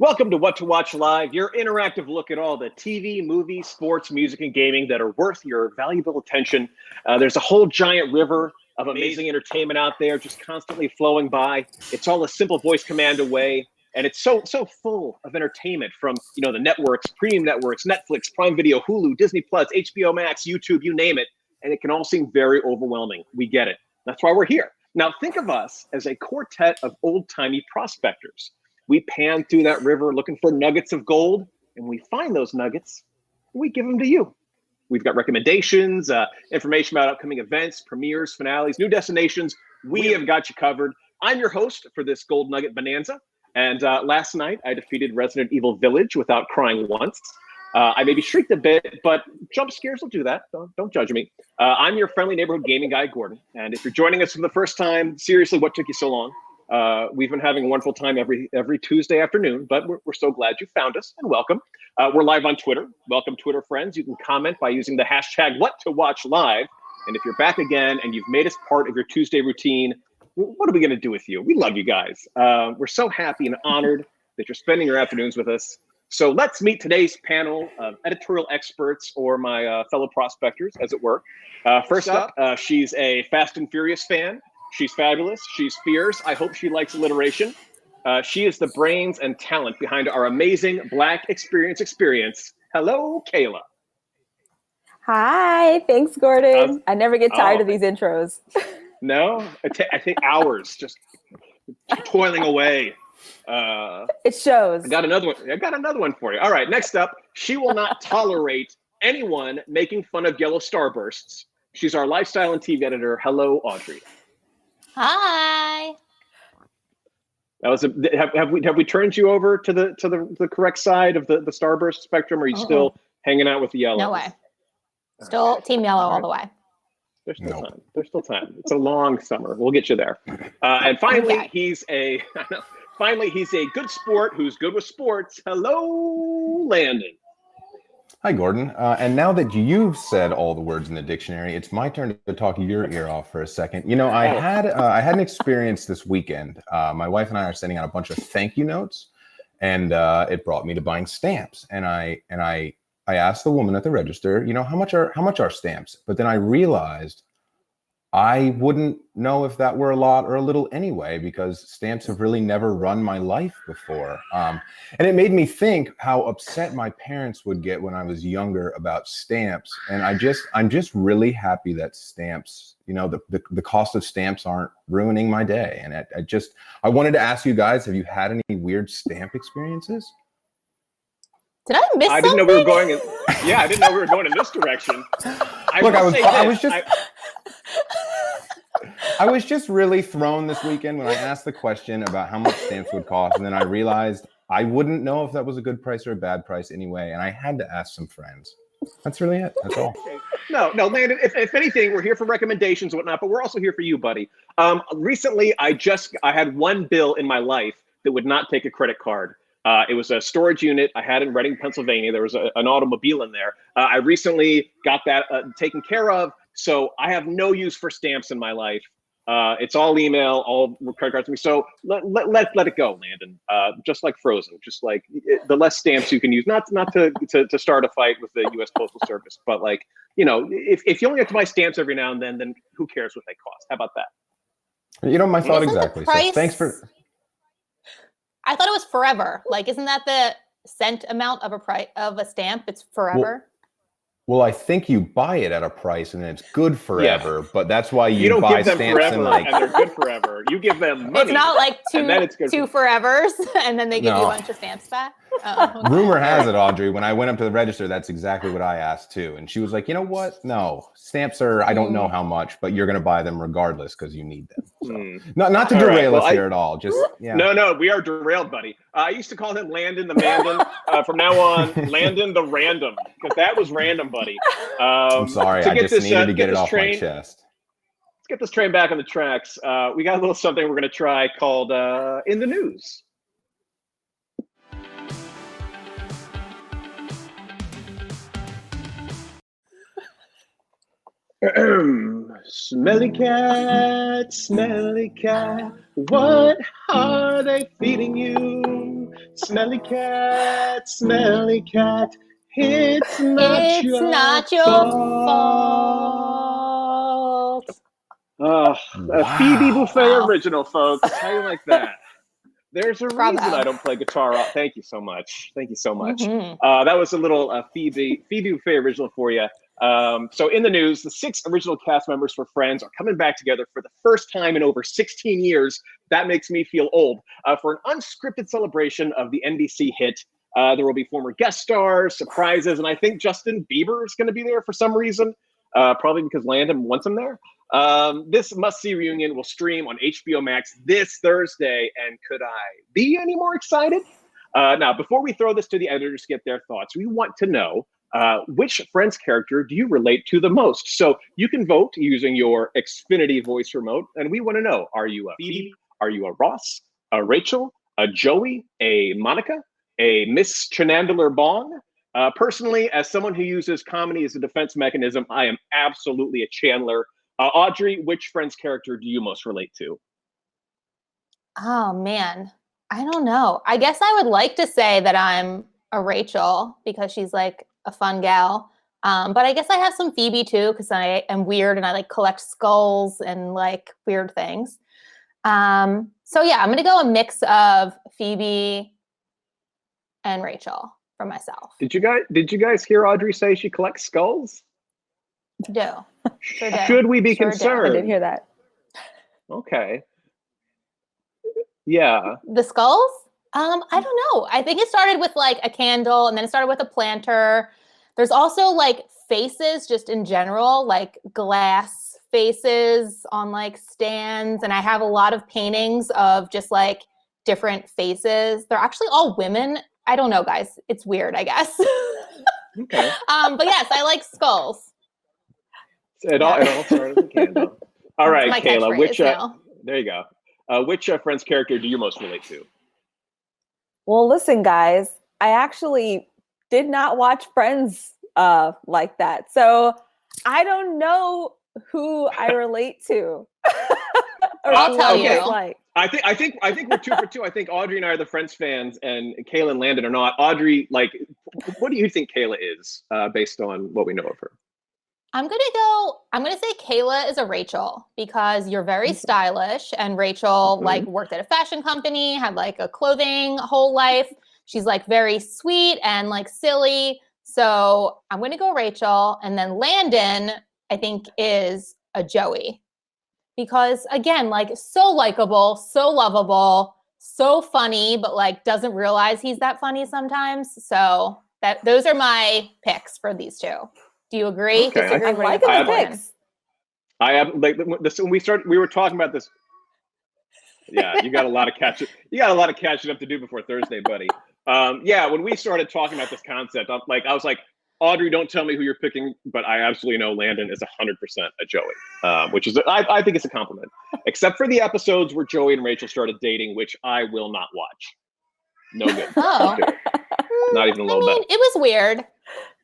Welcome to What to Watch Live, your interactive look at all the TV, movies, sports, music, and gaming that are worth your valuable attention. There's a whole giant river of amazing entertainment out there just constantly flowing by. It's all a simple voice command away, and it's so full of entertainment from the networks, premium networks, Netflix, Prime Video, Hulu, Disney Plus, HBO Max, YouTube, you name it, and it can all seem very overwhelming. We get it. That's why we're here. Now think of us as a quartet of old-timey prospectors. We pan through that river looking for nuggets of gold, and we find those nuggets, and we give them to you. We've got recommendations, information about upcoming events, premieres, finales, new destinations. We have got you covered. I'm your host for this Gold Nugget Bonanza, and last night I defeated Resident Evil Village without crying once. I maybe shrieked a bit, but jump scares will do that. Don't judge me. I'm your friendly neighborhood gaming guy, Gordon, and if you're joining us for the first time, seriously, what took you so long? We've been having a wonderful time every Tuesday afternoon, but we're so glad you found us, and welcome. We're live on Twitter. Welcome, Twitter friends. You can comment by using the hashtag #WhatToWatchLive. And if you're back again and you've made us part of your Tuesday routine, what are we going to do with you? We love you guys. We're so happy and honored that you're spending your afternoons with us. So let's meet today's panel of editorial experts, or my fellow prospectors, as it were. First up, she's a Fast and Furious fan. She's fabulous. She's fierce. I hope she likes alliteration. She is the brains and talent behind our amazing Black Experience. Hello, Kayla. Hi. Thanks, Gordon. I never get tired of these intros. No? I think hours just toiling away. It shows. I got another one for you. All right, next up, she will not tolerate anyone making fun of yellow starbursts. She's our lifestyle and TV editor. Hello, Audrey. Hi. That was have we turned you over to the correct side of the starburst spectrum? Or are you still hanging out with the yellow? No way. Still team yellow all the way. There's still time. There's still time. It's a long summer. We'll get you there. And finally, he's a good sport who's good with sports. Hello, Landon. Hi, Gordon. And now that you've said all the words in the dictionary, it's my turn to talk your ear off for a second. I had an experience this weekend. My wife and I are sending out a bunch of thank you notes, and it brought me to buying stamps. And I asked the woman at the register, how much are stamps? But then I realized I wouldn't know if that were a lot or a little anyway, because stamps have really never run my life before. And it made me think how upset my parents would get when I was younger about stamps. And I'm just really happy that stamps, the cost of stamps aren't ruining my day. And I wanted to ask you guys, have you had any weird stamp experiences? Did I miss something? I didn't know we were going in this direction. I was just really thrown this weekend when I asked the question about how much stamps would cost, and then I realized I wouldn't know if that was a good price or a bad price anyway, and I had to ask some friends. That's really it. That's all. No, Landon, if anything, we're here for recommendations and whatnot, but we're also here for you, buddy. Recently, I had one bill in my life that would not take a credit card. It was a storage unit I had in Reading, Pennsylvania. There was an automobile in there. I recently got that taken care of, so I have no use for stamps in my life. It's all email, all credit cards to me. So let it go, Landon. Just like Frozen, just like the less stamps you can use, not to start a fight with the U.S. Postal Service, but if you only have to buy stamps every now and then who cares what they cost? How about that? My thought exactly. So thanks for. I thought it was forever. Isn't that the cent amount of a stamp? It's forever. Well, I think you buy it at a price and it's good forever, yeah. But that's why you don't buy give them stamps forever and they're good forever. You give them money. It's not like two forevers and then they give you a bunch of stamps back. Oh, okay. Rumor has it, Audrey, when I went up to the register, that's exactly what I asked too. And she was like, you know what? No, stamps are, I don't know how much, but you're going to buy them regardless because you need them. So, not to derail us here at all. Just yeah. No, we are derailed, buddy. I used to call him Landon the Mandon. From now on, Landon the Random, because that was random, buddy. I'm sorry, I just needed to get it off my chest. Let's get this train back on the tracks. We got a little something we're going to try called In the News. Smelly cat, what are they feeding you? Smelly cat, it's Not your fault. Oh, a Phoebe Buffet Wow. original, folks. How you like that? There's a Bravo. reason I don't play guitar. Thank you so much. Thank you so much. Mhm. That was a little Phoebe Buffet original for you. So in the news, the 6 original cast members for Friends are coming back together for the first time in over 16 years. That makes me feel old. For an unscripted celebration of the NBC hit. There will be former guest stars, surprises, and I think Justin Bieber is going to be there for some reason. Probably because Landon wants him there. This must-see reunion will stream on HBO Max this Thursday, and could I be any more excited? Now, before we throw this to the editors to get their thoughts, we want to know which Friends character do you relate to the most? So you can vote using your Xfinity voice remote, and we want to know, are you a Phoebe? Are you a Ross? A Rachel? A Joey? A Monica? A Miss Chenandler Bong? Personally, as someone who uses comedy as a defense mechanism, I am absolutely a Chandler. Audrey, which Friends character do you most relate to? Oh man, I don't know. I guess I would like to say that I'm a Rachel because she's like a fun gal. But I guess I have some Phoebe too because I am weird and I like collect skulls and like weird things. So yeah, I'm gonna go a mix of Phoebe and Rachel for myself. Did you guys hear Audrey say she collects skulls? Do. Sure do. Should we be Sure do. concerned? I did hear that. Okay. Yeah. The skulls? I don't know. I think it started with like a candle and then it started with a planter. There's also like faces just in general, like glass faces on like stands. And I have a lot of paintings of just like different faces. They're actually all women. I don't know, guys. It's weird, I guess. Okay. But yes, I like skulls. It all started with a candle. All right, My Kayla. catchphrase There you go. Which Friends character do you most relate to? Well, listen, guys, I actually did not watch Friends like that. So I don't know who I relate to. I'll tell okay. you. Like. I think we're 2 for 2. I think Audrey and I are the Friends fans, and Kayla and Landon are not. Audrey, like, what do you think Kayla is based on what we know of her? I'm going to say Kayla is a Rachel because you're very stylish and Rachel like worked at a fashion company, had like a clothing whole life. She's like very sweet and like silly. So I'm going to go Rachel. And then Landon, I think, is a Joey because again, like so likable, so lovable, so funny, but like doesn't realize he's that funny sometimes. So those are my picks for these two. Do you agree? Okay. Disagree? I'm liking the picks. I have like this when we were talking about this. Yeah, you got a lot of catching up to do before Thursday, buddy. Yeah, when we started talking about this concept, I was like, Audrey, don't tell me who you're picking, but I absolutely know Landon is 100% a Joey, which is I think it's a compliment. Except for the episodes where Joey and Rachel started dating, which I will not watch. No good. Oh. Not even a little bit. It was weird.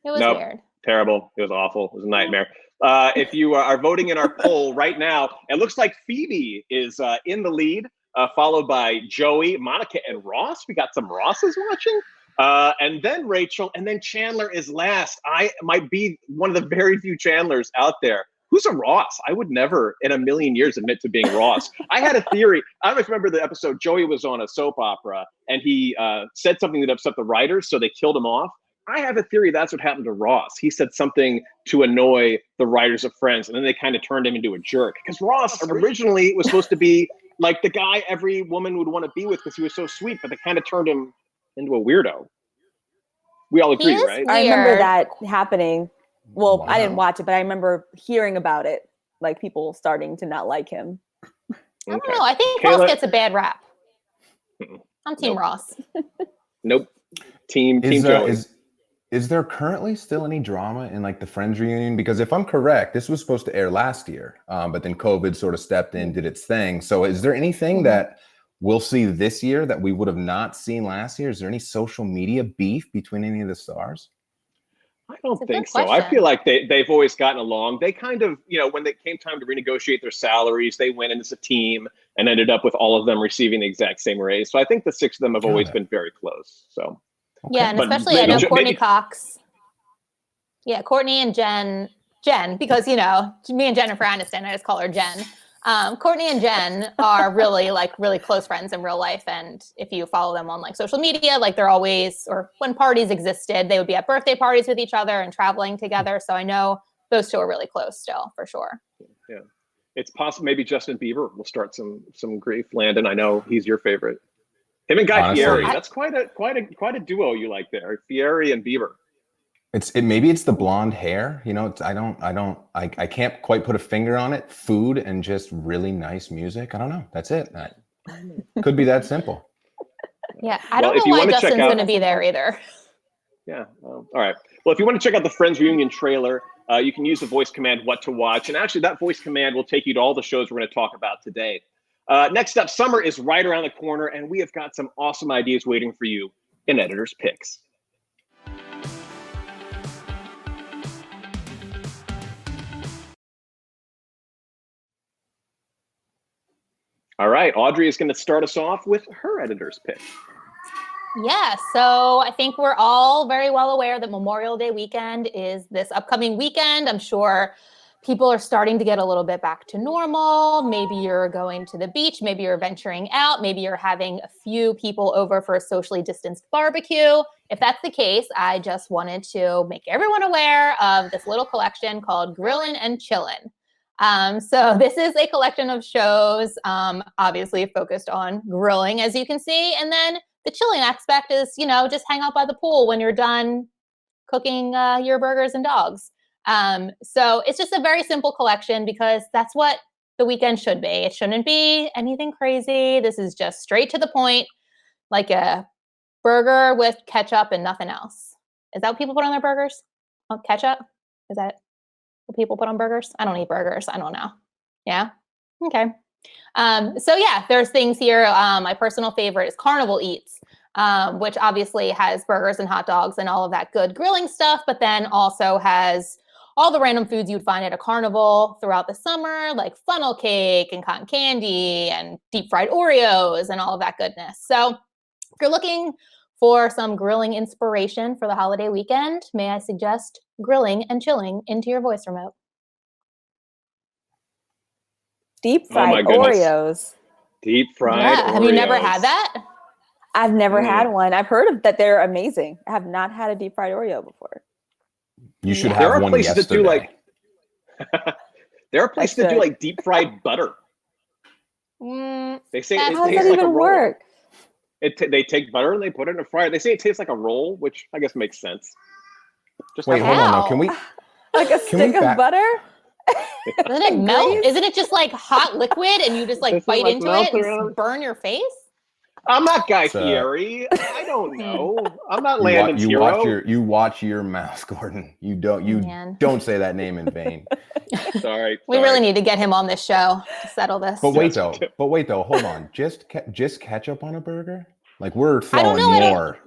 It was weird. Terrible. It was awful. It was a nightmare. If you are voting in our poll right now, it looks like Phoebe is in the lead, followed by Joey, Monica, and Ross. We got some Rosses watching. And then Rachel, and then Chandler is last. I might be one of the very few Chandlers out there. Who's a Ross? I would never in a million years admit to being Ross. I had a theory. I don't know if you remember the episode. Joey was on a soap opera, and he said something that upset the writers, so they killed him off. I have a theory that's what happened to Ross. He said something to annoy the writers of Friends, and then they kind of turned him into a jerk. Because Ross originally was supposed to be like the guy every woman would want to be with because he was so sweet, but they kind of turned him into a weirdo. We all agree, right? I remember that happening. Well, Wow. I didn't watch it, but I remember hearing about it, like people starting to not like him. I don't know. I think Ross gets a bad rap. I'm Team Ross. Nope. Team Joey. Is there currently still any drama in like the Friends reunion? Because if I'm correct, this was supposed to air last year, but then COVID sort of stepped in, did its thing. So is there anything that we'll see this year that we would have not seen last year? Is there any social media beef between any of the stars? I don't think so. I feel like they've always gotten along. They kind of, when they came time to renegotiate their salaries, they went in as a team and ended up with all of them receiving the exact same raise. So I think the 6 of them have always been very close. So yeah, and But especially I maybe know ju- Courtney maybe- Cox. Yeah, Courtney and Jen, because me and Jennifer Aniston, I just call her Jen. Courtney and Jen are really close friends in real life. And if you follow them on like social media, like they're always, or when parties existed, they would be at birthday parties with each other and traveling together. So I know those two are really close still, for sure. Yeah, it's possible maybe Justin Bieber will start some grief. Landon, I know he's your favorite. Him and Guy Honestly, Fieri. That's quite a duo you like there, Fieri and Bieber. Maybe it's the blonde hair. I can't quite put a finger on it. Food and just really nice music. I don't know. That's it. Could be that simple. Yeah, I don't know why Justin's going to be there either. Yeah. All right. Well, if you want to check out the Friends reunion trailer, you can use the voice command "what to watch," and actually, that voice command will take you to all the shows we're going to talk about today. Next up, summer is right around the corner, and we have got some awesome ideas waiting for you in Editors Picks. All right, Audrey is going to start us off with her Editor's Pick. Yeah, so I think we're all very well aware that Memorial Day weekend is this upcoming weekend. I'm sure people are starting to get a little bit back to normal. Maybe you're going to the beach, maybe you're venturing out, maybe you're having a few people over for a socially distanced barbecue. If that's the case, I just wanted to make everyone aware of this little collection called Grillin' and Chillin'. So this is a collection of shows, obviously focused on grilling, as you can see. And then the chilling aspect is, just hang out by the pool when you're done cooking your burgers and dogs. So it's just a very simple collection because that's what the weekend should be. It shouldn't be anything crazy. This is just straight to the point, like a burger with ketchup and nothing else. Is that what people put on their burgers? Oh, ketchup? Is that what people put on burgers? I don't eat burgers. I don't know. Yeah. Okay. So yeah, there's things here. My personal favorite is Carnival Eats, which obviously has burgers and hot dogs and all of that good grilling stuff, but then also has all the random foods you'd find at a carnival throughout the summer, like funnel cake and cotton candy and deep fried Oreos and all of that goodness. So if you're looking for some grilling inspiration for the holiday weekend, may I suggest grilling and chilling into your voice remote. Deep fried Oreos. Deep fried Oreos. Have you never had that? I've never had one. I've heard of that they're amazing. I have not had a deep fried Oreo before. You should have one yesterday. There are places that do like deep fried butter. They say it how does tastes that like even a roll. work? They take butter and they put it in a fryer. They say it tastes like a roll, which I guess makes sense. Just wait, hold on. No, can we like a stick of butter? Doesn't it melt? Isn't it just like hot liquid and you just like bite into it and burn your face? I'm not Guy Fieri. I don't know. I'm not Landon's hero. You watch your mouth, Gordon. You don't say that name in vain. Sorry. We really need to get him on this show to settle this. But wait though, hold on. Just ketchup on a burger? Like we're throwing more.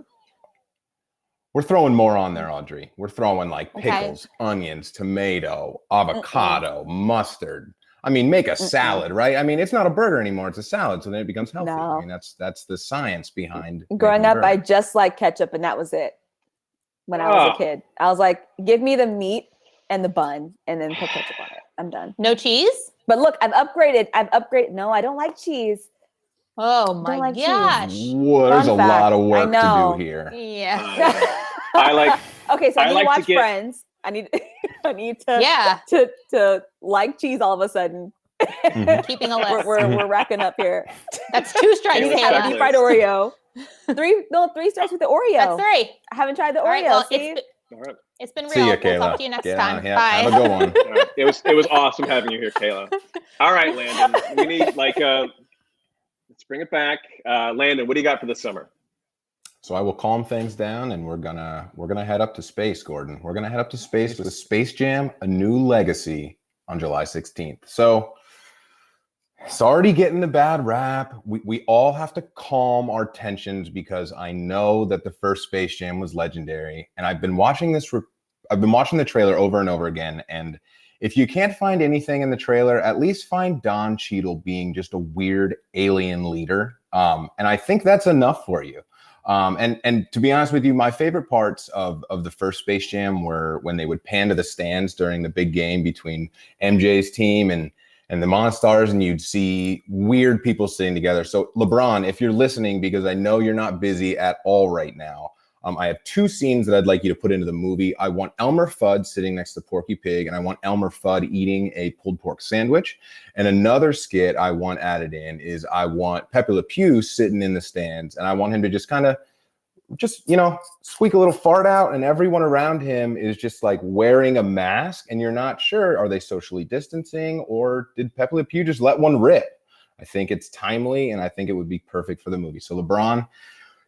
We're throwing more on there, Audrey. We're throwing like pickles, onions, tomato, avocado, mustard. I mean, make a salad, right? I mean, it's not a burger anymore; it's a salad, so then it becomes healthy. No. I mean, that's the science behind. Growing up, I just liked ketchup, and that was it. When I was a kid, I was like, "Give me the meat and the bun, and then put ketchup on it. I'm done." No cheese? But look, I've upgraded. No, I don't like cheese. Oh my gosh! Whoa, there's a lot of work to do here. Yeah. I like. Okay, so I need to watch Friends. I need to like cheese all of a sudden. Keeping a list. We're racking up here. That's 2 strikes. Have a deep fried Oreo. 3 strikes with the Oreo. That's 3. I haven't tried the Oreo. Right, well, see? It's been real. See ya, We'll Kayla. talk to you next time. Yeah, Bye. have a good one. It was awesome having you here, Kayla. All right, Landon. We need let's bring it back. Landon, what do you got for the summer? So I will calm things down, and we're gonna head up to space, Gordon. We're gonna head up to space with Space Jam: A New Legacy on July 16th. So it's already getting the bad rap. We all have to calm our tensions because I know that the first Space Jam was legendary, and I've been watching the trailer over and over again, and if you can't find anything in the trailer, at least find Don Cheadle being just a weird alien leader. And I think that's enough for you. And to be honest with you, my favorite parts of the first Space Jam were when they would pan to the stands during the big game between MJ's team and the Monstars, and you'd see weird people sitting together. So LeBron, if you're listening, because I know you're not busy at all right now, I have two scenes that I'd like you to put into the movie. I want Elmer Fudd sitting next to Porky Pig, and I want Elmer Fudd eating a pulled pork sandwich. And another skit I want added in is I want Pepe Le Pew sitting in the stands, and I want him to just kind of squeak a little fart out, and everyone around him is just like wearing a mask, and you're not sure, are they socially distancing, or did Pepe Le Pew just let one rip? I think it's timely, and I think it would be perfect for the movie. So LeBron,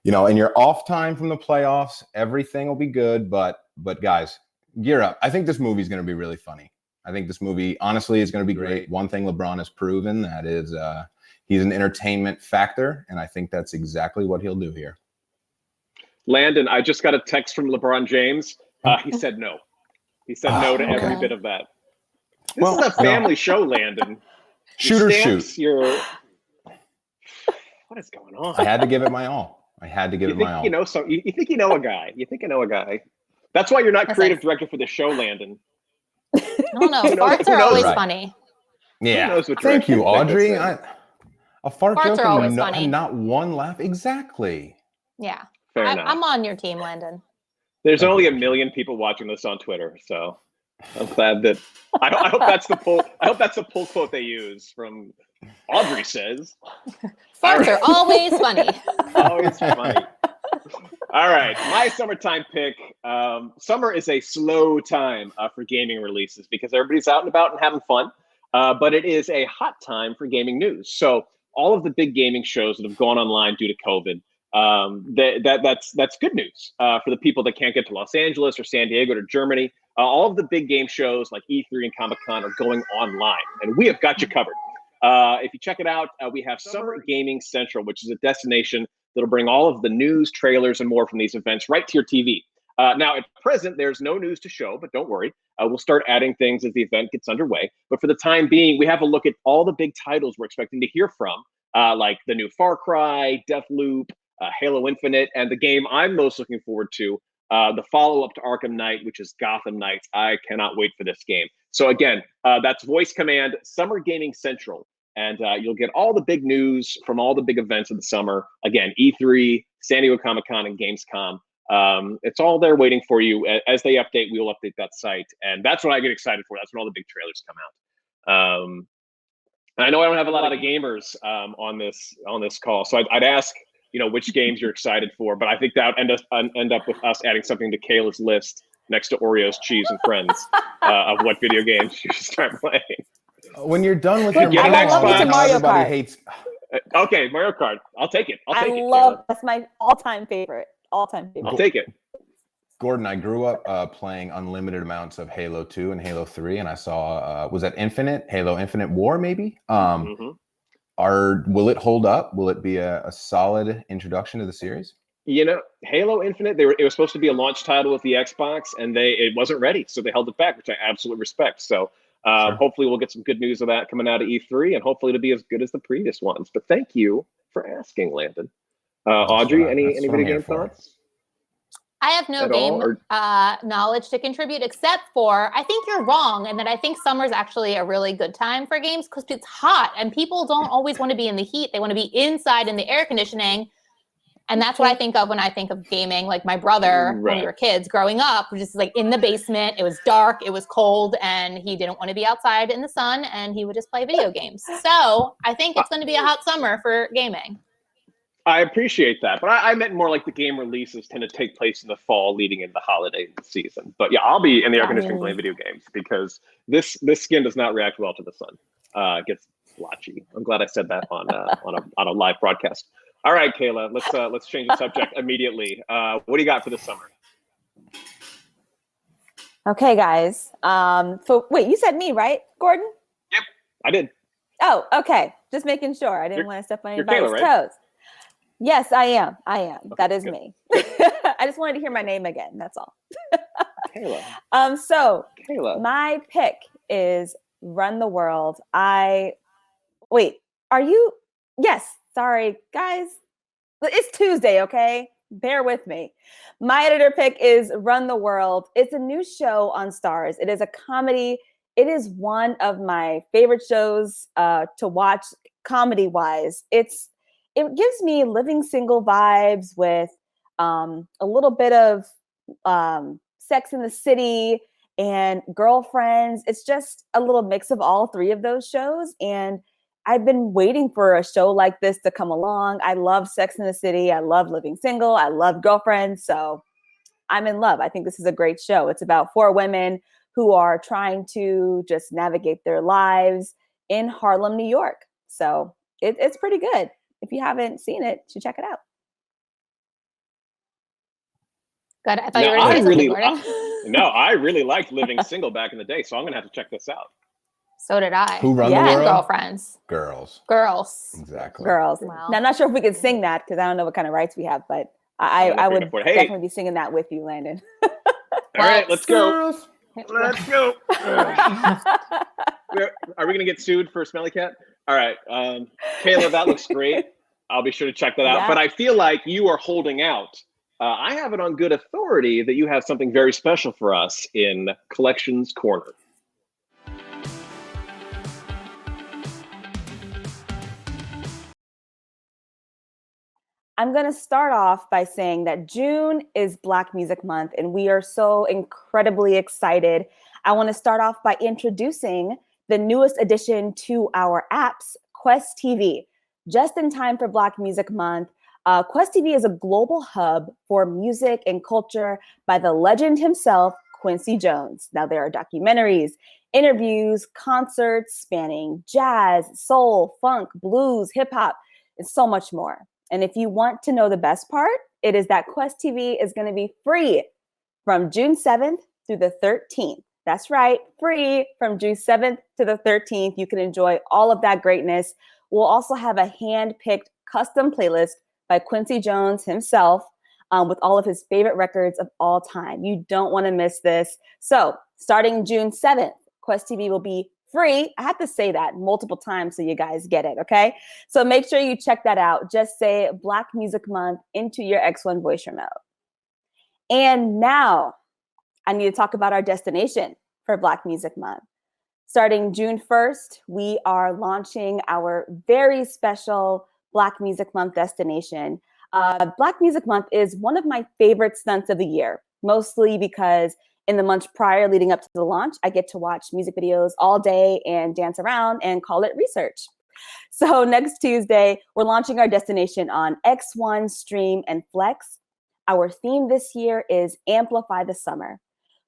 in your off time from the playoffs, everything will be good, but guys, gear up. I think this movie is going to be really funny. I think this movie, honestly, is going to be great. One thing LeBron has proven, that is he's an entertainment factor, and I think that's exactly what he'll do here. Landon, I just got a text from LeBron James. He said no. He said no to every bit of that. This is a family show, Landon. Shoot or shoot. What is going on? I had to give it my all. I had to give it my all. You think you know a guy. You think you know a guy. That's why you're not creative director for the show, Landon. I don't know. Farts are always funny. Yeah. Thank you, Audrey. A fart joke and not one laugh. Exactly. Yeah. Fair enough. I'm on your team, Landon. There's only 1 million people watching this on Twitter, so I'm glad that I hope that's the pull. I hope that's the pull quote they use from Audrey says. Farts are always funny. Always funny. All right, my summertime pick. Summer is a slow time for gaming releases because everybody's out and about and having fun. But it is a hot time for gaming news. So all of the big gaming shows that have gone online due to COVID. That's good news for the people that can't get to Los Angeles or San Diego or Germany. All of the big game shows like E3 and Comic-Con are going online, and we have got you covered. If you check it out, we have Summer Gaming Central, which is a destination that'll bring all of the news, trailers, and more from these events right to your TV. Now, at present, there's no news to show, but don't worry. We'll start adding things as the event gets underway. But for the time being, we have a look at all the big titles we're expecting to hear from, like the new Far Cry, Deathloop, Halo Infinite, and the game I'm most looking forward to, the follow-up to Arkham Knight, which is Gotham Knights. I cannot wait for this game. So again, that's voice command, Summer Gaming Central, and you'll get all the big news from all the big events of the summer. Again, E3, San Diego Comic-Con, and Gamescom. It's all there waiting for you. As they update, we will update that site, and that's what I get excited for. That's when all the big trailers come out. I know I don't have a lot of gamers on this call, so I'd ask, which games you're excited for, but I think that would end up with us adding something to Kayla's list next to Oreos, cheese, and friends of what video games you should start playing. When you're done with your Mario Kart. Hates. Okay, Mario Kart. I'll take it. That's my all-time favorite. I'll take it. Gordon, I grew up playing unlimited amounts of Halo 2 and Halo 3, and I saw, was that Halo Infinite War, maybe? Will it hold up? Will it be a solid introduction to the series? Halo Infinite, it was supposed to be a launch title with the Xbox, and it wasn't ready, so they held it back, which I absolutely respect. So hopefully we'll get some good news of that coming out of E3, and hopefully it'll be as good as the previous ones. But thank you for asking, Landon. Audrey, any video game thoughts? I have no game knowledge to contribute, except for I think you're wrong, and that I think summer's actually a really good time for games because it's hot and people don't always want to be in the heat. They want to be inside in the air conditioning. And that's what I think of when I think of gaming. Like my brother, when we were kids growing up, was just like in the basement. It was dark, it was cold, and he didn't want to be outside in the sun, and he would just play video games. So I think it's going to be a hot summer for gaming. I appreciate that, but I meant more like the game releases tend to take place in the fall leading into the holiday season. But yeah, I'll be in the air conditioning playing video games because this skin does not react well to the sun. It gets splotchy. I'm glad I said that on a live broadcast. All right, Kayla, let's change the subject immediately. What do you got for this summer? Okay, guys. Wait, you said me, right, Gordon? Yep, I did. Oh, okay. Just making sure. I didn't want to step on anybody's Kayla, right? toes. Yes, I am. Okay, that is good. me. I just wanted to hear my name again. That's all. Kayla. So Kayla. my pick is Run the World. Wait, are you? Yes, sorry, guys. It's Tuesday, okay? Bear with me. My editor pick is Run the World. It's a new show on Stars. It is a comedy. It is one of my favorite shows to watch comedy-wise. It gives me Living Single vibes with a little bit of Sex in the City and Girlfriends. It's just a little mix of all three of those shows, and I've been waiting for a show like this to come along. I love Sex in the City. I love Living Single. I love Girlfriends. So I'm in love. I think this is a great show. It's about 4 women who are trying to just navigate their lives in Harlem, New York. So it's pretty good. If you haven't seen it, you should check it out. Good. I thought you were going to say something, Gordon. No, I really liked Living Single back in the day, so I'm going to have to check this out. So did I. Who run the And world? Girlfriends. Girls. Exactly. Girls. Wow. Now, I'm not sure if we can sing that because I don't know what kind of rights we have, but I would definitely be singing that with you, Landon. All right, let's go. Girls. Let's go. Are we going to get sued for Smelly Cat? All right. Kayla, that looks great. I'll be sure to check that out. Yeah. But I feel like you are holding out. I have it on good authority that you have something very special for us in Collections Corner. I'm going to start off by saying that June is Black Music Month, and we are so incredibly excited. I want to start off by introducing the newest addition to our apps, Qwest TV. Just in time for Black Music Month, Qwest TV is a global hub for music and culture by the legend himself, Quincy Jones. Now, there are documentaries, interviews, concerts spanning jazz, soul, funk, blues, hip hop, and so much more. And if you want to know the best part, it is that Qwest TV is going to be free from June 7th through the 13th. That's right, free from June 7th to the 13th. You can enjoy all of that greatness. We'll also have a hand-picked custom playlist by Quincy Jones himself with all of his favorite records of all time. You don't want to miss this. So starting June 7th, Qwest TV will be free. I have to say that multiple times so you guys get it, okay? So make sure you check that out. Just say Black Music Month into your X1 voice remote. And now I need to talk about our destination for Black Music Month. Starting June 1st, we are launching our very special Black Music Month destination. Black Music Month is one of my favorite stunts of the year, mostly because in the months prior leading up to the launch, I get to watch music videos all day and dance around and call it research. So next Tuesday, we're launching our destination on X1, Stream, and Flex. Our theme this year is Amplify the Summer.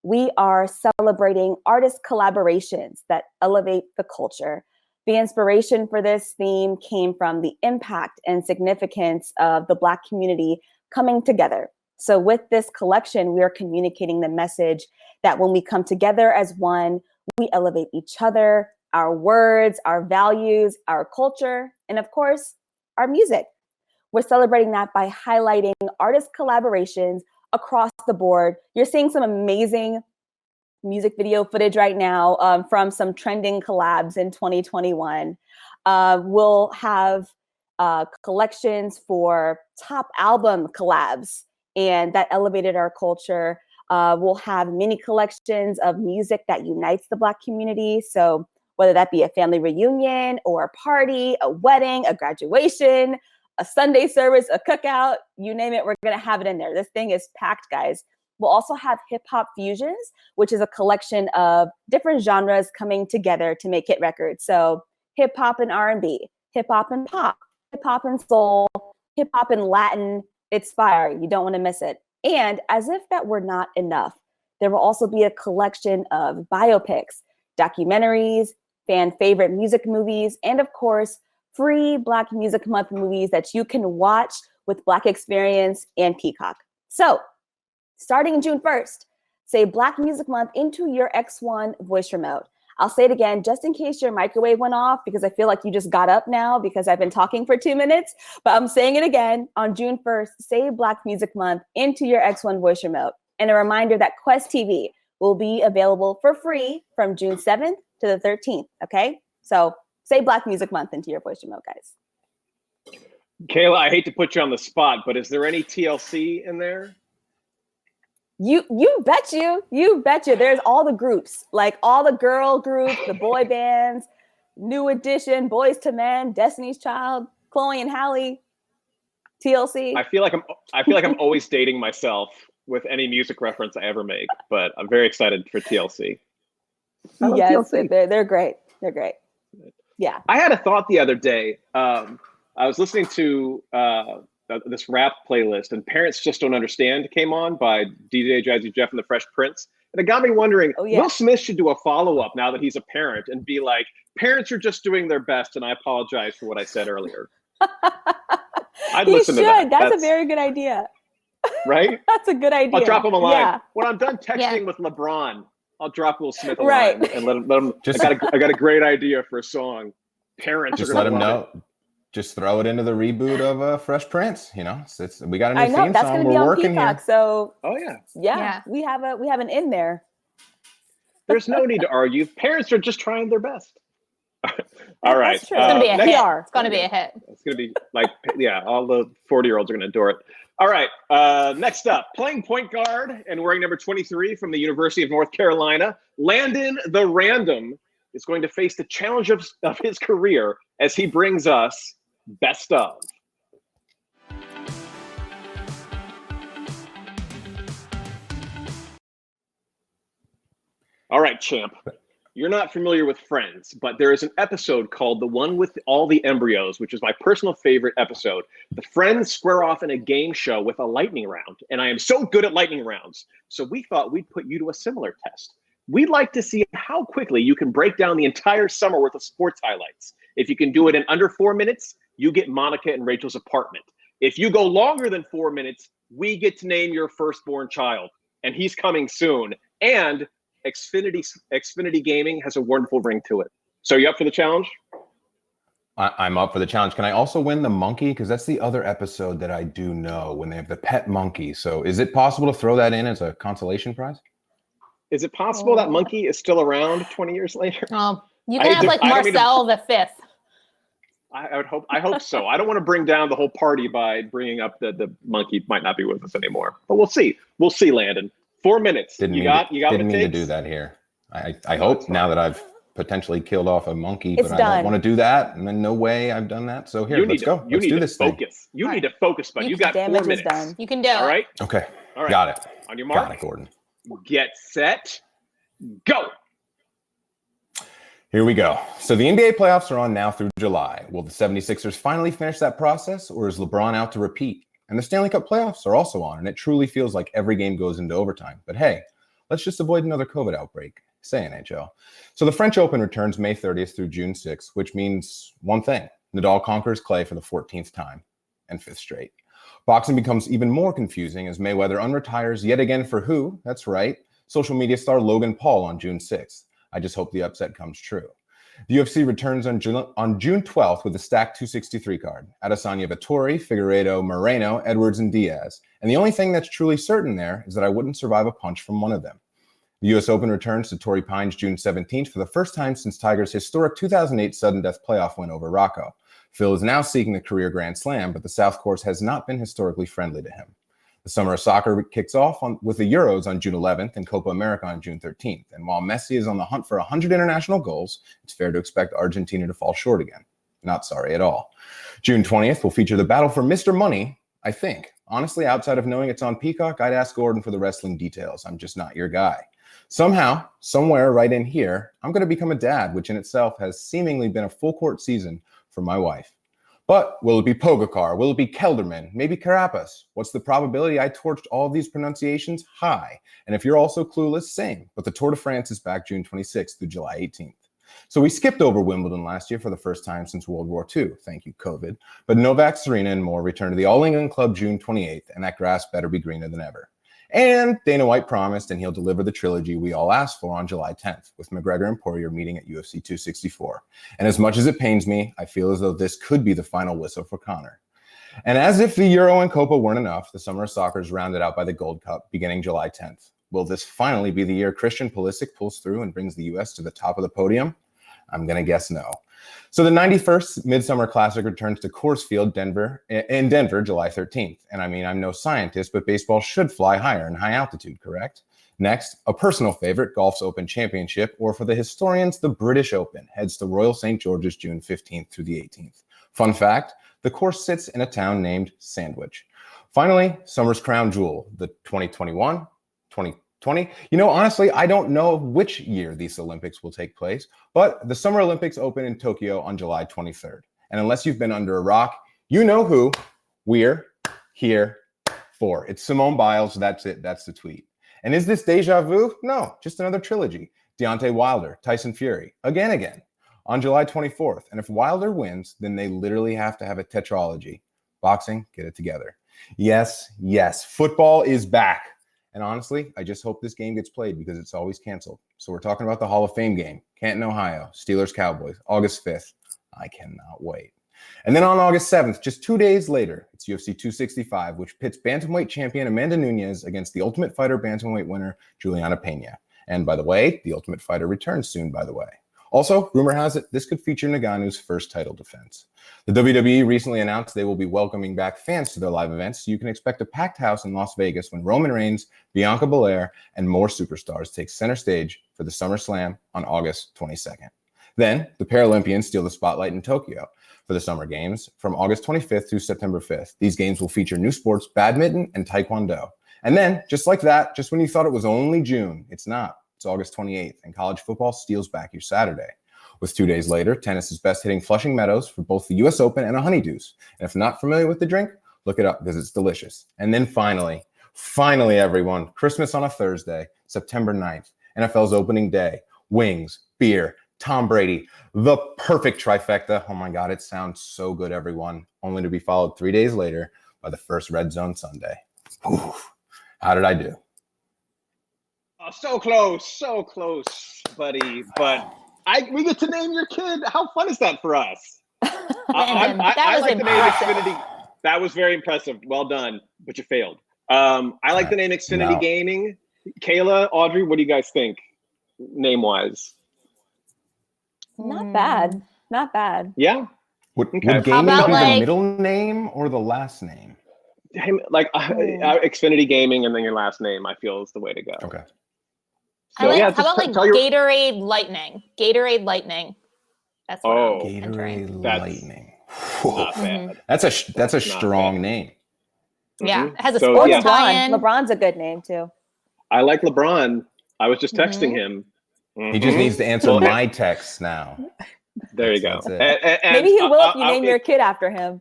We are celebrating artist collaborations that elevate the culture. The inspiration for this theme came from the impact and significance of the Black community coming together. So with this collection, we are communicating the message that when we come together as one, we elevate each other, our words, our values, our culture, and of course, our music. We're celebrating that by highlighting artist collaborations across the board. You're seeing some amazing music video footage right now from some trending collabs in 2021. We'll have collections for top album collabs, and that elevated our culture. We'll have mini collections of music that unites the Black community. So whether that be a family reunion or a party, a wedding, a graduation, a Sunday service, a cookout, you name it, we're gonna have it in there. This thing is packed, guys. We'll also have Hip Hop Fusions, which is a collection of different genres coming together to make hit records. So hip hop and R&B, hip hop and pop, hip hop and soul, hip hop and Latin. It's fire. You don't want to miss it. And as if that were not enough, there will also be a collection of biopics, documentaries, fan favorite music movies, and of course, free Black Music Month movies that you can watch with Black Experience and Peacock. So starting June 1st, say Black Music Month into your X1 voice remote. I'll say it again, just in case your microwave went off, because I feel like you just got up now because I've been talking for 2 minutes, but I'm saying it again. On June 1st, say Black Music Month into your X1 voice remote. And a reminder that Qwest TV will be available for free from June 7th to the 13th, okay? So say Black Music Month into your voice remote, guys. Kayla, I hate to put you on the spot, but is there any TLC in there? You bet you. There's all the groups, like all the girl groups, the boy bands, New Edition, Boys to Men, Destiny's Child, Chloe and Halle, TLC. I feel like I'm always dating myself with any music reference I ever make, but I'm very excited for TLC. Yes, TLC. they're great. They're great. Yeah. I had a thought the other day. I was listening to this rap playlist, and Parents Just Don't Understand came on by DJ Jazzy Jeff and the Fresh Prince. And it got me wondering, Will Smith should do a follow-up now that he's a parent and be like, parents are just doing their best, and I apologize for what I said earlier. I'd listen to that. That's a very good idea. Right? That's a good idea. I'll drop him a line. Yeah. When I'm done texting with LeBron, I'll drop Will Smith a Right. line and let him I got a great idea for a song. Parents Just are let gonna him love know. Just throw it into the reboot of Fresh Prince. You know, we got a new I know theme that's song. going to be We're on working Peacock. here. So Oh yeah. yeah, we have an in there. There's no need to argue. Parents are just trying their best. All right. That's true. It's going to be a hit. are. It's going to be a hit. It's going to be like, yeah, all the 40-year-olds are going to adore it. All right. Next up, playing point guard and wearing number 23 from the University of North Carolina, Landon the Random is going to face the challenge of his career as he brings us Best Of. All right, champ. You're not familiar with Friends, but there is an episode called The One with All the Embryos, which is my personal favorite episode. The friends square off in a game show with a lightning round, and I am so good at lightning rounds. So we thought we'd put you to a similar test. We'd like to see how quickly you can break down the entire summer worth of sports highlights. If you can do it in under 4 minutes, you get Monica and Rachel's apartment. If you go longer than 4 minutes, we get to name your firstborn child, and he's coming soon. And Xfinity Gaming has a wonderful ring to it. So are you up for the challenge? I'm up for the challenge. Can I also win the monkey? Because that's the other episode that I do know, when they have the pet monkey. So is it possible to throw that in as a consolation prize? Is it possible that monkey is still around 20 years later? You can have like Marcel the Fifth. I would hope. I hope so. I don't want to bring down the whole party by bringing up the monkey might not be with us anymore. But we'll see. We'll see, Landon. 4 minutes. Didn't mean to do that here. I hope now that I've potentially killed off a monkey, but I don't want to do that. And then no way I've done that. So here, let's go. Let's do this thing. You need to focus, bud. You got 4 minutes. Done. You can do it. All right. Okay. All right. Got it. On your mark. Got it, Gordon. Get set. Go. Here we go. So the NBA playoffs are on now through July. Will the 76ers finally finish that process, or is LeBron out to repeat? And the Stanley Cup playoffs are also on, and it truly feels like every game goes into overtime. But hey, let's just avoid another COVID outbreak. Say NHL. So the French Open returns May 30th through June 6th, which means one thing. Nadal conquers clay for the 14th time and 5th straight. Boxing becomes even more confusing as Mayweather unretires yet again for who? That's right, social media star Logan Paul on June 6th. I just hope the upset comes true. The UFC returns on June 12th with a stacked 263 card. Adesanya, Vettori, Figueiredo, Moreno, Edwards, and Diaz. And the only thing that's truly certain there is that I wouldn't survive a punch from one of them. The U.S. Open returns to Torrey Pines June 17th for the first time since Tiger's historic 2008 sudden death playoff win over Rocco. Phil is now seeking the career Grand Slam, but the South Course has not been historically friendly to him. The summer of soccer kicks off with the Euros on June 11th and Copa America on June 13th. And while Messi is on the hunt for 100 international goals, it's fair to expect Argentina to fall short again. Not sorry at all. June 20th will feature the battle for Mr. Money, I think. Honestly, outside of knowing it's on Peacock, I'd ask Gordon for the wrestling details. I'm just not your guy. Somehow, somewhere right in here, I'm going to become a dad, which in itself has seemingly been a full court season for my wife. But will it be Pogacar? Will it be Kelderman? Maybe Carapaz? What's the probability I torched all of these pronunciations? High. And if you're also clueless, same. But the Tour de France is back June 26th through July 18th. So we skipped over Wimbledon last year for the first time since World War II. Thank you, COVID. But Novak, Serena, and more return to the All England Club June 28th, and that grass better be greener than ever. And Dana White promised, and he'll deliver the trilogy we all asked for on July 10th, with McGregor and Poirier meeting at UFC 264. And as much as it pains me, I feel as though this could be the final whistle for Conor. And as if the Euro and Copa weren't enough, the summer of soccer is rounded out by the Gold Cup beginning July 10th. Will this finally be the year Christian Pulisic pulls through and brings the U.S. to the top of the podium? I'm going to guess no. So the 91st Midsummer Classic returns to Coors Field, in Denver, July 13th. And I mean, I'm no scientist, but baseball should fly higher in high altitude, correct? Next, a personal favorite, Golf's Open Championship, or for the historians, the British Open, heads to Royal St. George's June 15th through the 18th. Fun fact, the course sits in a town named Sandwich. Finally, summer's crown jewel, the 2021, 2020. You know, honestly, I don't know which year these Olympics will take place, but the Summer Olympics open in Tokyo on July 23rd. And unless you've been under a rock, you know who we're here for. It's Simone Biles. That's it. That's the tweet. And is this deja vu? No, just another trilogy. Deontay Wilder, Tyson Fury, again, on July 24th. And if Wilder wins, then they literally have to have a tetralogy. Boxing, get it together. Yes, football is back. And honestly, I just hope this game gets played because it's always canceled. So we're talking about the Hall of Fame game, Canton, Ohio, Steelers-Cowboys, August 5th. I cannot wait. And then on August 7th, just 2 days later, it's UFC 265, which pits bantamweight champion Amanda Nunes against the Ultimate Fighter bantamweight winner, Juliana Pena. And by the way, the Ultimate Fighter returns soon, by the way. Also, rumor has it this could feature Ngannou's first title defense. The WWE recently announced they will be welcoming back fans to their live events, so you can expect a packed house in Las Vegas when Roman Reigns, Bianca Belair, and more superstars take center stage for the SummerSlam on August 22nd. Then, the Paralympians steal the spotlight in Tokyo for the Summer Games from August 25th through September 5th. These games will feature new sports, badminton, and taekwondo. And then, just like that, just when you thought it was only June, it's not. It's August 28th, and college football steals back your Saturday. With 2 days later, tennis is best hitting Flushing Meadows for both the U.S. Open and a honeydews. And if not familiar with the drink, look it up because it's delicious. And then finally, everyone, Christmas on a Thursday, September 9th, NFL's opening day, wings, beer, Tom Brady, the perfect trifecta. Oh my God, it sounds so good, everyone. Only to be followed 3 days later by the first Red Zone Sunday. Oof. How did I do? Oh, so close, buddy. But we get to name your kid. How fun is that for us? I like the name Xfinity. That was very impressive. Well done, but you failed. I like the name Xfinity Gaming. Kayla, Audrey, what do you guys think, name-wise? Not bad. Yeah. Would Okay. gaming be the middle name or the last name? Like Xfinity Gaming and then your last name, I feel is the way to go. Okay. So, how about Gatorade Lightning? Gatorade Lightning. That's what I'm Gatorade That's Lightning. Not bad. That's a strong name. Yeah, it has a So, sports yeah. tie-in. LeBron's a good name too. I like LeBron. I was just texting him. He just needs to answer my texts now. There you go. That's And Maybe he will if you name your kid after him.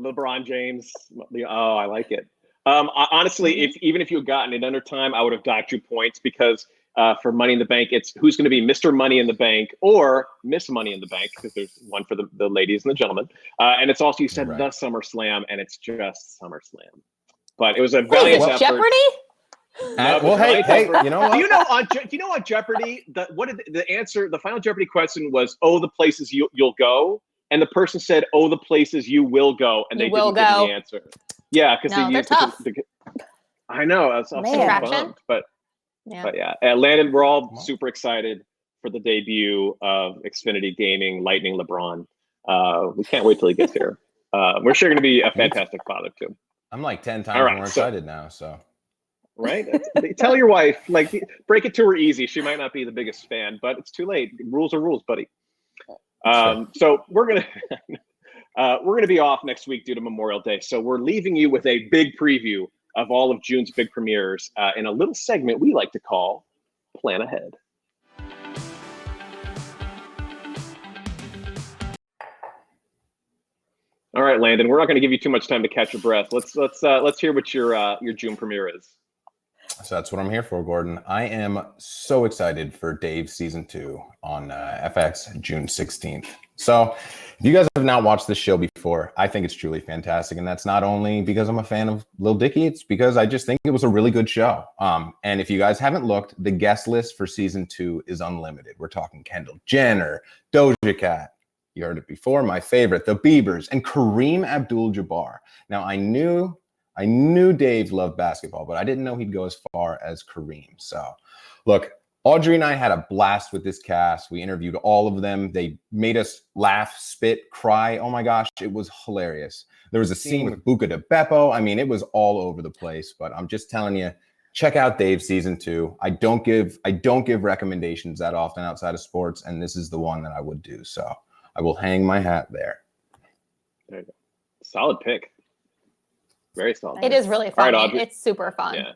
LeBron James. Oh, I like it. Honestly, even if you had gotten it under time, I would have docked you points because for Money in the Bank, it's who's going to be Mr. Money in the Bank or Miss Money in the Bank because there's one for the ladies and the gentlemen. And it's also, you said the SummerSlam, and it's just SummerSlam. But it was a valiant effort. Jeopardy? Well, hey, you know what? Do you know on Jeopardy, the final Jeopardy question was, oh, the places you'll go. And the person said, oh, the places you will go. And they didn't give the answer. Yeah, because they're tough. I know. I was so bummed. But yeah, Landon, we're all super excited for the debut of Xfinity Gaming Lightning LeBron. We can't wait till he gets here. We're sure going to be a fantastic father too. I'm like 10 times more excited now. So. Right? Tell your wife, break it to her easy. She might not be the biggest fan, but it's too late. Rules are rules, buddy. So we're gonna be off next week due to Memorial Day. So we're leaving you with a big preview of all of June's big premieres in a little segment we like to call Plan Ahead. All right, Landon, we're not going to give you too much time to catch your breath. Let's hear what your June premiere is. So that's what I'm here for, Gordon. I am so excited for Dave Season 2 on FX June 16th. So if you guys have not watched this show before, I think it's truly fantastic. And that's not only because I'm a fan of Lil Dicky, it's because I just think it was a really good show. And if you guys haven't looked, the guest list for Season 2 is unlimited. We're talking Kendall Jenner, Doja Cat, You heard it before. My favorite, the Biebers and Kareem Abdul-Jabbar. Now, I knew Dave loved basketball, but I didn't know he'd go as far as Kareem. So, look, Audrey and I had a blast with this cast. We interviewed all of them. They made us laugh, spit, cry. Oh my gosh, it was hilarious. There was a scene with Buca de Beppo. I mean, it was all over the place, but I'm just telling you, check out Dave season 2. I don't give recommendations that often outside of sports, and this is the one that I would do. So I will hang my hat there. There you go. Solid pick. Very solid. It is really funny. All right, it's super fun. Yeah.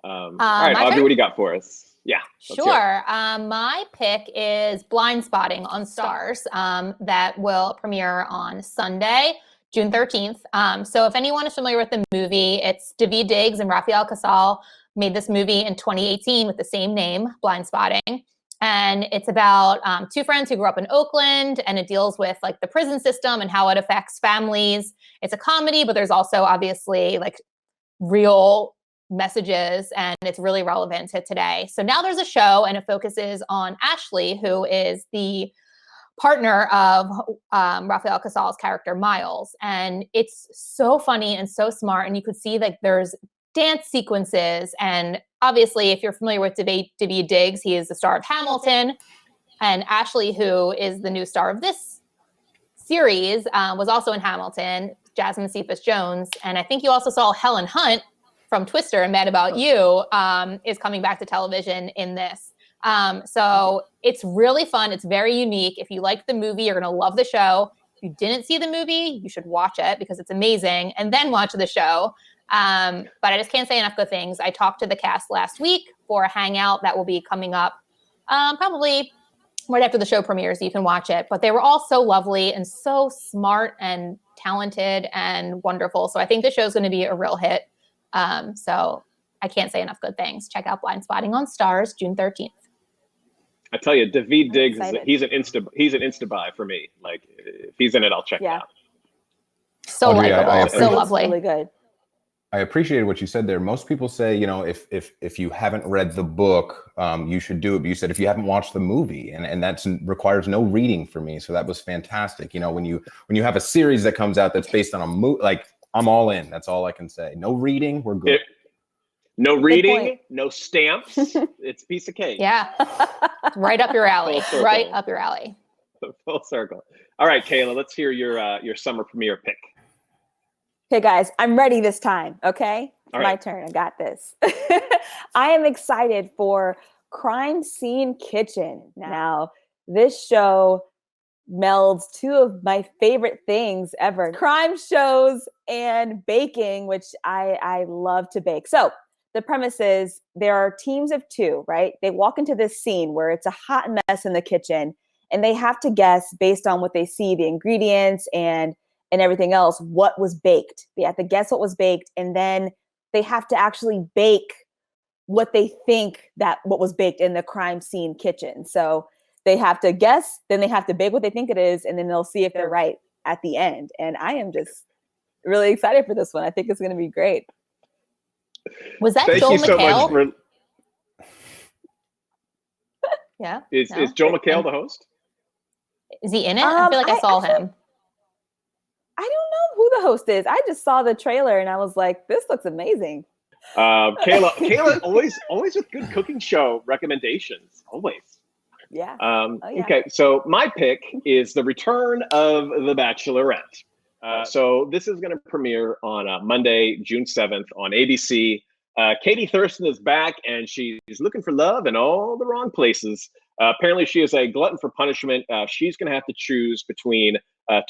All right, Audrey, what do you got for us? Yeah. Sure. My pick is Blind Spotting on Stars that will premiere on Sunday, June 13th. So if anyone is familiar with the movie, it's Daveed Diggs and Rafael Casal made this movie in 2018 with the same name, Blind Spotting. And it's about two friends who grew up in Oakland, and it deals with like the prison system and how it affects families. It's a comedy, but there's also obviously like real messages, and it's really relevant to today. So now there's a show, and it focuses on Ashley, who is the partner of Rafael Casal's character, Miles. And it's so funny and so smart. And you could see like there's dance sequences. And obviously, if you're familiar with Daveed Diggs, he is the star of Hamilton. And Ashley, who is the new star of this series, was also in Hamilton, Jasmine Cephas Jones. And I think you also saw Helen Hunt from Twister and Mad About You is coming back to television in this. So it's really fun. It's very unique. If you like the movie, you're going to love the show. If you didn't see the movie, you should watch it because it's amazing, and then watch the show. But I just can't say enough good things. I talked to the cast last week for a hangout that will be coming up probably right after the show premieres, so you can watch it. But they were all so lovely and so smart and talented and wonderful. So I think the show's going to be a real hit. So I can't say enough good things. Check out Blind Spotting on Stars, June 13th. I tell you, Daveed Diggs he's an insta buy for me. Like if he's in it, I'll check it out. So Audrey, likable, so lovely. Really good. I appreciated what you said there. Most people say, you know, if you haven't read the book, you should do it. But you said if you haven't watched the movie, and that requires no reading for me. So that was fantastic. You know, when you have a series that comes out that's based on a movie, like I'm all in. That's all I can say. No reading, we're good. No reading, no stamps. It's a piece of cake. Yeah, right up your alley. Right up your alley. Full circle. All right, Kayla, let's hear your summer premiere pick. Okay, guys, I'm ready this time. Okay, All my right. turn. I got this. I am excited for Crime Scene Kitchen. Now, this show melds two of my favorite things ever: crime shows and baking, which I love to bake. So the premise is there are teams of two, right? They walk into this scene where it's a hot mess in the kitchen, and they have to guess based on what they see, the ingredients and everything else, what was baked. They have to guess what was baked, and then they have to actually bake what they think that what was baked in the crime scene kitchen. So they have to guess, then they have to bake what they think it is, and then they'll see if they're right at the end. And I am just really excited for this one. I think it's going to be great. Was that Thank Joel you so McHale? much for. Yeah. Is Joel McHale the host? Is he in it? I feel like I saw him. I don't know who the host is. I just saw the trailer and I was like, this looks amazing. Kayla, always with good cooking show recommendations. Always. Yeah. Yeah. Okay, so my pick is the return of The Bachelorette. So this is going to premiere on Monday, June 7th on ABC. Katie Thurston is back, and she's looking for love in all the wrong places. Apparently, she is a glutton for punishment. She's going to have to choose between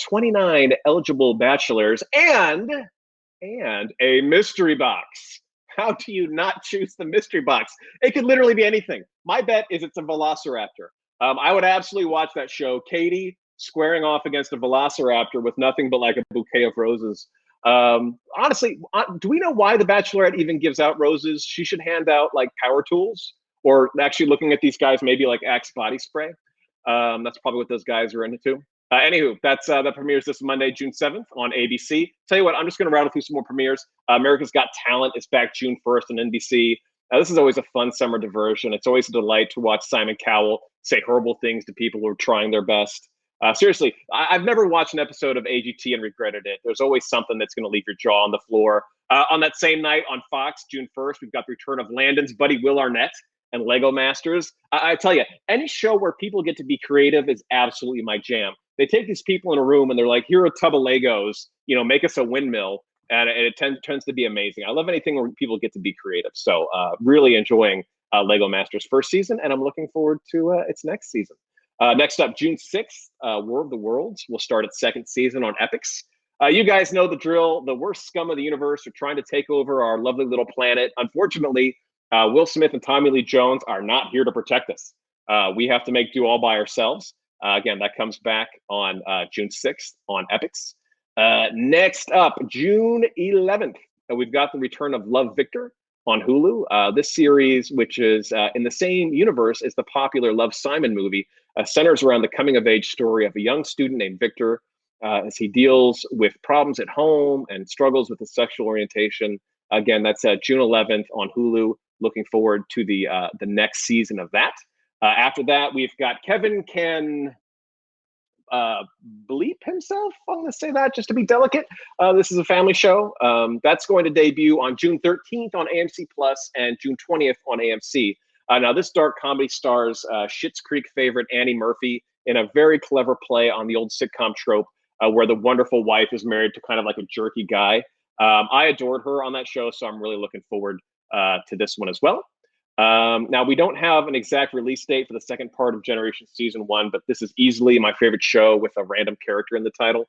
29 eligible bachelors and a mystery box. How do you not choose the mystery box? It could literally be anything. My bet is it's a velociraptor. I would absolutely watch that show. Katie squaring off against a velociraptor with nothing but like a bouquet of roses. Honestly, do we know why the Bachelorette even gives out roses? She should hand out like power tools, or actually looking at these guys, maybe like Axe body spray. That's probably what those guys are into. Anywho, that premieres this Monday, June 7th on ABC. Tell you what, I'm just going to rattle through some more premieres. America's Got Talent is back June 1st on NBC. This is always a fun summer diversion. It's always a delight to watch Simon Cowell say horrible things to people who are trying their best. Seriously, I've never watched an episode of AGT and regretted it. There's always something that's going to leave your jaw on the floor. On that same night on Fox, June 1st, we've got the return of Landon's buddy Will Arnett and Lego Masters. I tell you, any show where people get to be creative is absolutely my jam. They take these people in a room and they're like, here are a tub of Legos, make us a windmill. And it tends to be amazing. I love anything where people get to be creative. So really enjoying Lego Masters first season, and I'm looking forward to its next season. Next up, June 6th, War of the Worlds will start its second season on Epix. You guys know the drill. The worst scum of the universe are trying to take over our lovely little planet. Unfortunately, Will Smith and Tommy Lee Jones are not here to protect us. We have to make do all by ourselves. Again, that comes back on June 6th on Epix. Next up, June 11th, we've got the return of Love, Victor on Hulu. This series, which is in the same universe as the popular Love, Simon movie, centers around the coming-of-age story of a young student named Victor as he deals with problems at home and struggles with his sexual orientation. Again, that's June 11th on Hulu. Looking forward to the next season of that. After that, we've got Kevin Can bleep himself. I'm going to say that just to be delicate. This is a family show. That's going to debut on June 13th on AMC Plus and June 20th on AMC. Now, this dark comedy stars Schitt's Creek favorite Annie Murphy in a very clever play on the old sitcom trope where the wonderful wife is married to kind of like a jerky guy. I adored her on that show, so I'm really looking forward to this one as well. Now, we don't have an exact release date for the second part of Generation Season 1, but this is easily my favorite show with a random character in the title.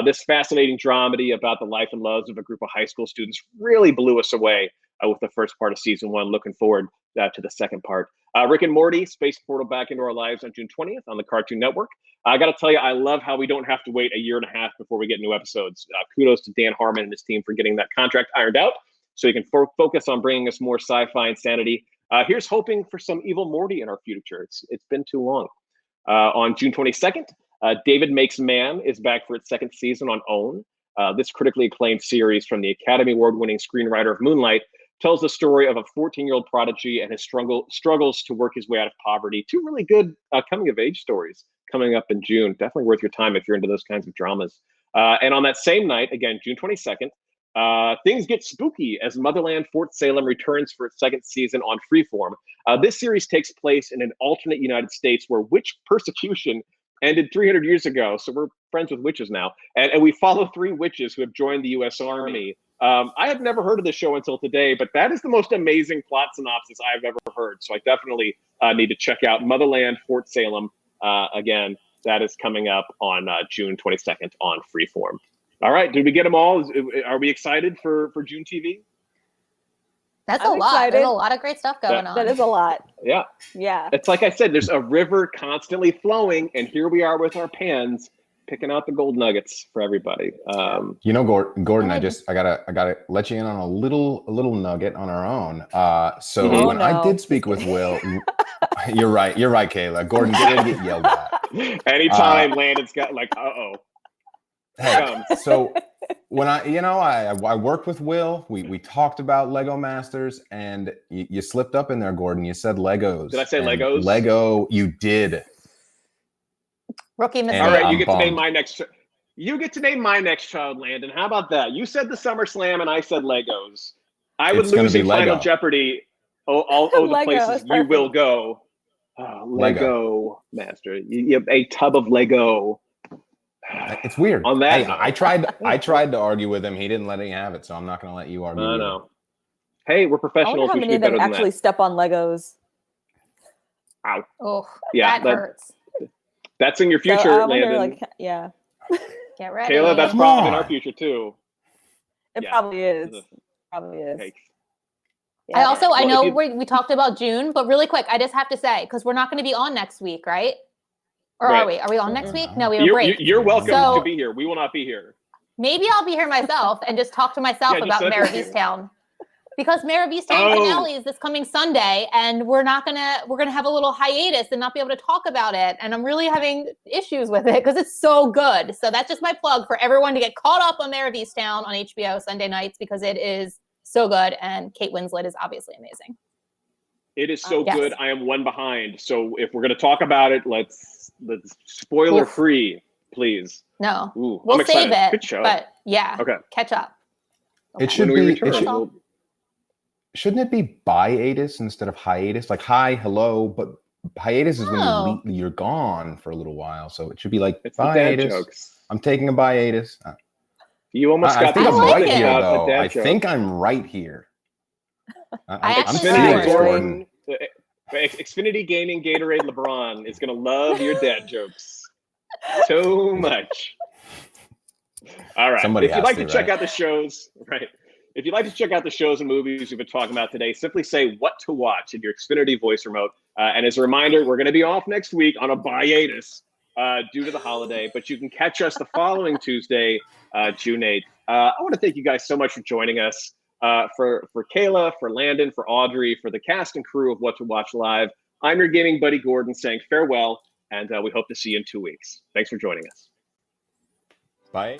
This fascinating dramedy about the life and loves of a group of high school students really blew us away with the first part of Season 1. Looking forward to the second part. Rick and Morty, Space Portal back into our lives on June 20th on the Cartoon Network. I got to tell you, I love how we don't have to wait a year and a half before we get new episodes. Kudos to Dan Harmon and his team for getting that contract ironed out so you can focus on bringing us more sci-fi insanity. Here's hoping for some evil Morty in our future. It's been too long. On June 22nd, David Makes Man is back for its second season on OWN. This critically acclaimed series from the Academy Award-winning screenwriter of Moonlight tells the story of a 14-year-old prodigy and his struggles to work his way out of poverty. Two really good coming-of-age stories coming up in June. Definitely worth your time if you're into those kinds of dramas. And on that same night, again, June 22nd, things get spooky as Motherland Fort Salem returns for its second season on Freeform. This series takes place in an alternate United States where witch persecution ended 300 years ago. So we're friends with witches now. And we follow three witches who have joined the U.S. Army. I had never heard of this show until today, but that is the most amazing plot synopsis I've ever heard. So I definitely need to check out Motherland Fort Salem. Again, that is coming up on June 22nd on Freeform. All right, did we get them all? Are we excited for June TV? That's a lot. Excited. There's a lot of great stuff going on. That is a lot. Yeah. Yeah. It's like I said, there's a river constantly flowing, and here we are with our pans picking out the gold nuggets for everybody. Gordon, I gotta let you in on a little nugget on our own. I did speak with Will. You're right, Kayla. Gordon did get yelled at. Anytime Landon's got like, uh-oh. Hey, so when I worked with Will, we talked about Lego Masters, and you slipped up in there, Gordon. You said Legos. Did I say Legos? Lego, you did. Rookie mistake. All right, you get to name my next. You get to name my next child, Landon. How about that? You said the SummerSlam, and I said Legos. I would lose in Final Jeopardy. Oh, the Legos, places you perfect. will go. Oh, Lego Master. You have a tub of Lego. It's weird. On that, hey, I tried to argue with him. He didn't let me have it, so I'm not going to let you argue. I know. Hey, we're I professionals. wonder how many of them actually step on Legos. Ow. Oh, yeah, that hurts. That's in your future, So I wonder, Landon. yeah. Get ready. Kayla, that's probably in our future too. It Yeah. probably is. Probably is. Hey. Yeah. I know we talked about June, but really quick, I just have to say, because we're not going to be on next week, right? Or Right. are we? Are we on next week? No, we have a You're, break. you're welcome So- to be here. We will not be here. Maybe I'll be here myself and just talk to myself Yeah, just about set Mayor of your- Easttown. Because Mayor of Easttown finale is this coming Sunday, and we're gonna have a little hiatus and not be able to talk about it. And I'm really having issues with it because it's so good. So that's just my plug for everyone to get caught up on Mayor of Easttown on HBO Sunday nights because it is so good, and Kate Winslet is obviously amazing. It is so Yes. good. I am one behind. So if we're going to talk about it, let's the spoiler free, please. No, Ooh, I'm we'll excited. save it. Good show. But yeah, Okay. catch up. It should When we be. return, It should, we'll- shouldn't it be biatus instead of hiatus? Like hi, hello, but hiatus is when Oh. you're gone for a little while. So it should be like it's the dad biatus. jokes. I'm taking a biatus. You almost I got think the I'm like right it. here, out the though. dad I joke. think I'm right here. I I'm actually serious, thought- Gordon. Xfinity Gaming Gatorade LeBron is gonna love your dad jokes so much. All right. Somebody if you'd has like to, to check right? out the shows, right? If you'd like to check out the shows and movies we've been talking about today, simply say what to watch in your Xfinity voice remote. And as a reminder, we're going to be off next week on a hiatus due to the holiday, but you can catch us the following Tuesday, June 8th. I want to thank you guys so much for joining us. For Kayla, for Landon, for Audrey, for the cast and crew of What to Watch Live, I'm your gaming buddy Gordon saying farewell, and we hope to see you in 2 weeks. Thanks for joining us. Bye.